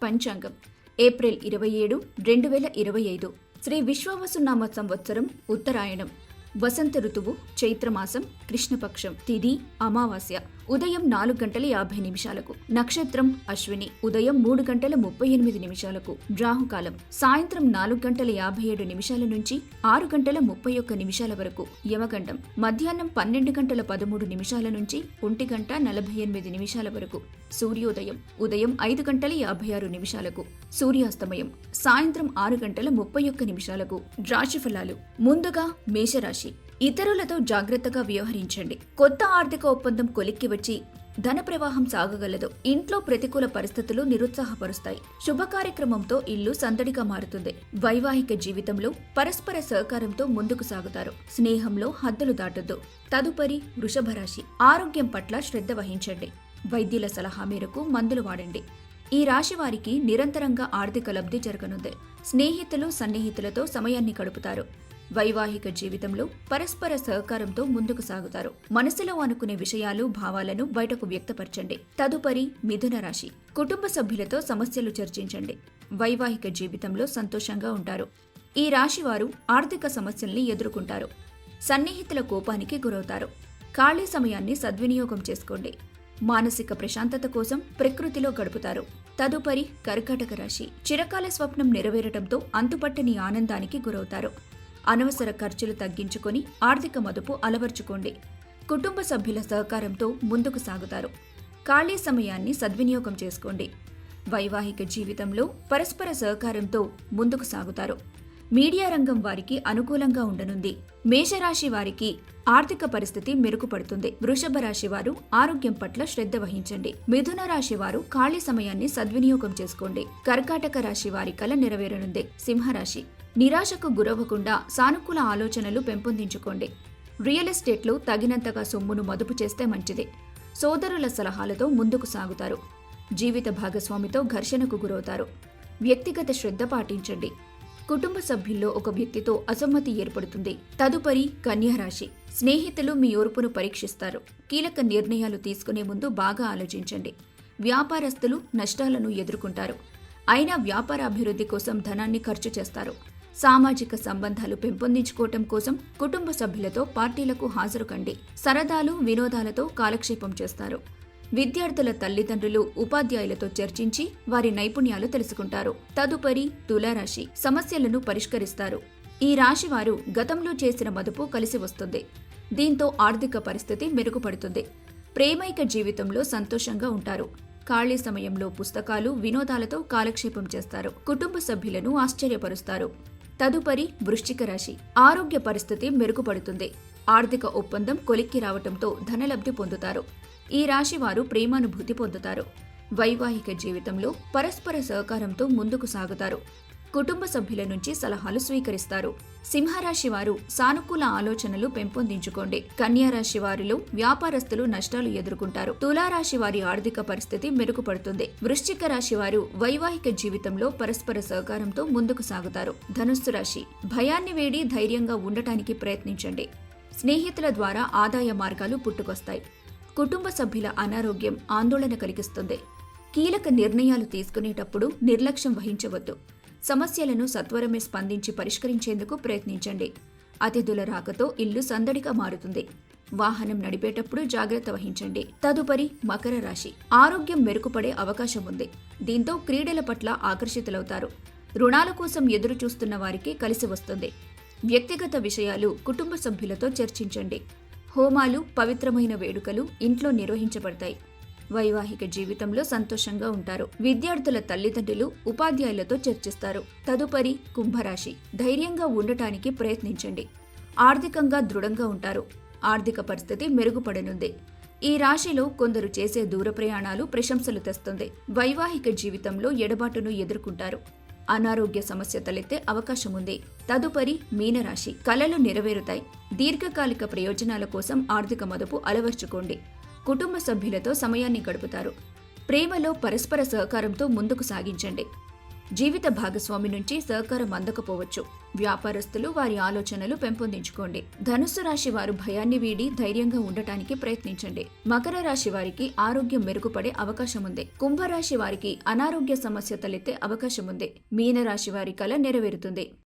పంచాంగం ఏప్రిల్ 27, 2025 శ్రీ విశ్వావసునామ సంవత్సరం ఉత్తరాయణం వసంత ఋతువు చైత్రమాసం కృష్ణపక్షం తిథి అమావాస్య ఉదయం 4:50 నక్షత్రం అశ్విని ఉదయం 3:38 రాహుకాలం సాయంత్రం 4:57 నుంచి 6:31 వరకు యమగండం మధ్యాహ్నం 12:13 నుంచి 1:48 వరకు సూర్యోదయం ఉదయం 5:56 సూర్యాస్తమయం సాయంత్రం 6:31 రాశిఫలాలు ముందుగా మేషరాశి ఇతరులతో జాగ్రత్తగా వ్యవహరించండి. కొత్త ఆర్థిక ఒప్పందం కొలిక్కి వచ్చి ధన ప్రవాహం సాగగలదు. ఇంట్లో ప్రతికూల పరిస్థితులు నిరుత్సాహపరుస్తాయి. శుభ కార్యక్రమంతో ఇల్లు సందడిగా మారుతుంది. వైవాహిక జీవితంలో పరస్పర సహకారంతో ముందుకు సాగుతారు. స్నేహంలో హద్దులు దాటొద్దు. తదుపరి వృషభ రాశి ఆరోగ్యం పట్ల శ్రద్ధ వహించండి. వైద్యుల సలహా మేరకు మందులు వాడండి. ఈ రాశి వారికి నిరంతరంగా ఆర్థిక లబ్ధి జరగనుంది. స్నేహితులు సన్నిహితులతో సమయాన్ని గడుపుతారు. వైవాహిక జీవితంలో పరస్పర సహకారంతో ముందుకు సాగుతారు. మనసులో అనుకునే విషయాలు భావాలను బయటకు వ్యక్తపరచండి. తదుపరి మిథున రాశి కుటుంబ సభ్యులతో సమస్యలు చర్చించండి. వైవాహిక జీవితంలో సంతోషంగా ఉంటారు. ఈ రాశి వారు ఆర్థిక సమస్యల్ని ఎదుర్కొంటారు. సన్నిహితుల కోపానికి గురవుతారు. ఖాళీ సమయాన్ని సద్వినియోగం చేసుకోండి. మానసిక ప్రశాంతత కోసం ప్రకృతిలో గడుపుతారు. తదుపరి కర్కాటక రాశి చిరకాల స్వప్నం నెరవేరటంతో అంతుపట్టని ఆనందానికి గురవుతారు. అనవసర ఖర్చులు తగ్గించుకొని ఆర్థిక మదుపు అలవర్చుకోండి. కుటుంబ సభ్యుల సహకారంతో ముందుకు సాగుతారు. ఖాళీ సమయాన్ని సద్వినియోగం చేసుకోండి. వైవాహిక జీవితంలో పరస్పర సహకారంతో ముందుకు సాగుతారు. మీడియా రంగం వారికి అనుకూలంగా ఉండనుంది. మేషరాశి వారికి ఆర్థిక పరిస్థితి మెరుగుపడుతుంది. వృషభ రాశి వారు ఆరోగ్యం పట్ల శ్రద్ధ వహించండి. మిథున రాశి వారు ఖాళీ సమయాన్ని సద్వినియోగం చేసుకోండి. కర్కాటక రాశి వారి కల నెరవేరనుంది. సింహరాశి నిరాశకు గురవ్వకుండా సానుకూల ఆలోచనలు పెంపొందించుకోండి. రియల్ ఎస్టేట్లో తగినంతగా సొమ్మును మదుపు చేస్తే మంచిది. సోదరుల సలహాలతో ముందుకు సాగుతారు. జీవిత భాగస్వామితో ఘర్షణకు గురవుతారు. వ్యక్తిగత శ్రద్ధ పాటించండి. కుటుంబ సభ్యుల్లో ఒక వ్యక్తితో అసమ్మతి ఏర్పడుతుంది. తదుపరి కన్యా రాశి స్నేహితులు మీ ఓర్పును పరీక్షిస్తారు. కీలక నిర్ణయాలు తీసుకునే ముందు బాగా ఆలోచించండి. వ్యాపారస్తులు నష్టాలను ఎదుర్కొంటారు. అయినా వ్యాపార అభివృద్ధి కోసం ధనాన్ని ఖర్చు చేస్తారు. సామాజిక సంబంధాలు పెంపొందించుకోవటం కోసం కుటుంబ సభ్యులతో పార్టీలకు హాజరు కండి. సరదాలు వినోదాలతో కాలక్షేపం చేస్తారు. విద్యార్థుల తల్లిదండ్రులు ఉపాధ్యాయులతో చర్చించి వారి నైపుణ్యాలు తెలుసుకుంటారు. తదుపరి తులారాశి సమస్యలను పరిష్కరిస్తారు. ఈ రాశి వారు గతంలో చేసిన మదుపు కలిసి వస్తుంది. దీంతో ఆర్థిక పరిస్థితి మెరుగుపడుతుంది. ప్రేమైక జీవితంలో సంతోషంగా ఉంటారు. ఖాళీ సమయంలో పుస్తకాలు వినోదాలతో కాలక్షేపం చేస్తారు. కుటుంబ సభ్యులను ఆశ్చర్యపరుస్తారు. తదుపరి వృశ్చిక రాశి ఆరోగ్య పరిస్థితి మెరుగుపడుతుంది. ఆర్థిక ఒప్పందం కొలిక్కి రావటంతో ధనలబ్ధి పొందుతారు. ఈ రాశి వారు ప్రేమానుభూతి పొందుతారు. వైవాహిక జీవితంలో పరస్పర సహకారంతో ముందుకు సాగుతారు. కుటుంబ సభ్యుల నుంచి సలహాలు స్వీకరిస్తారు. సింహరాశి వారు సానుకూల ఆలోచనలు పెంపొందించుకోండి. కన్యా రాశి వారిలో వ్యాపారస్తులు నష్టాలు ఎదుర్కొంటారు. తులారాశి వారి ఆర్థిక పరిస్థితి మెరుగుపడుతుంది. వృశ్చిక రాశి వారు వైవాహిక జీవితంలో పరస్పర సహకారంతో ముందుకు సాగుతారు. ధనుస్సు రాశి భయాన్ని వేడి ధైర్యంగా ఉండటానికి ప్రయత్నించండి. స్నేహితుల ద్వారా ఆదాయ మార్గాలు పుట్టుకొస్తాయి. కుటుంబ సభ్యుల అనారోగ్యం ఆందోళన కలిగిస్తుంది. కీలక నిర్ణయాలు తీసుకునేటప్పుడు నిర్లక్ష్యం వహించవద్దు. సమస్యలను సత్వరమే స్పందించి పరిష్కరించేందుకు ప్రయత్నించండి. అతిథుల రాకతో ఇల్లు సందడిగా మారుతుంది. వాహనం నడిపేటప్పుడు జాగ్రత్త వహించండి. తదుపరి మకర రాశి ఆరోగ్యం మెరుగుపడే అవకాశం ఉంది. దీంతో క్రీడల పట్ల ఆకర్షితులవుతారు. రుణాల కోసం ఎదురు చూస్తున్న వారికి కలిసి వస్తుంది. వ్యక్తిగత విషయాలు కుటుంబ సభ్యులతో చర్చించండి. హోమాలు పవిత్రమైన వేడుకలు ఇంట్లో నిర్వహించబడతాయి. వైవాహిక జీవితంలో సంతోషంగా ఉంటారు. విద్యార్థుల తల్లిదండ్రులు ఉపాధ్యాయులతో చర్చిస్తారు. తదుపరి కుంభరాశి ధైర్యంగా ఉండటానికి ప్రయత్నించండి. ఆర్థికంగా దృఢంగా ఉంటారు. ఆర్థిక పరిస్థితి మెరుగుపడనుంది. ఈ రాశిలో కొందరు చేసే దూర ప్రయాణాలు ప్రశంసలు తెస్తుంది. వైవాహిక జీవితంలో ఎడబాటును ఎదుర్కొంటారు. అనారోగ్య సమస్య తలెత్తే అవకాశం ఉంది. తదుపరి మీనరాశి కలలు నెరవేరుతాయి. దీర్ఘకాలిక ప్రయోజనాల కోసం ఆర్థిక మదుపు అలవర్చుకోండి. కుటుంబ సభ్యులతో సమయాన్ని గడుపుతారు. ప్రేమలో పరస్పర సహకారంతో ముందుకు సాగించండి. జీవిత భాగస్వామి నుంచి సహకారం అందకపోవచ్చు. వ్యాపారస్తులు వారి ఆలోచనలు పెంపొందించుకోండి. ధనుస్సు రాశి వారు భయాన్ని వీడి ధైర్యంగా ఉండటానికి ప్రయత్నించండి. మకర రాశి వారికి ఆరోగ్యం మెరుగుపడే అవకాశం ఉంది. కుంభరాశి వారికి అనారోగ్య సమస్య తలెత్తే అవకాశం ఉంది. మీనరాశి వారి కల నెరవేరుతుంది.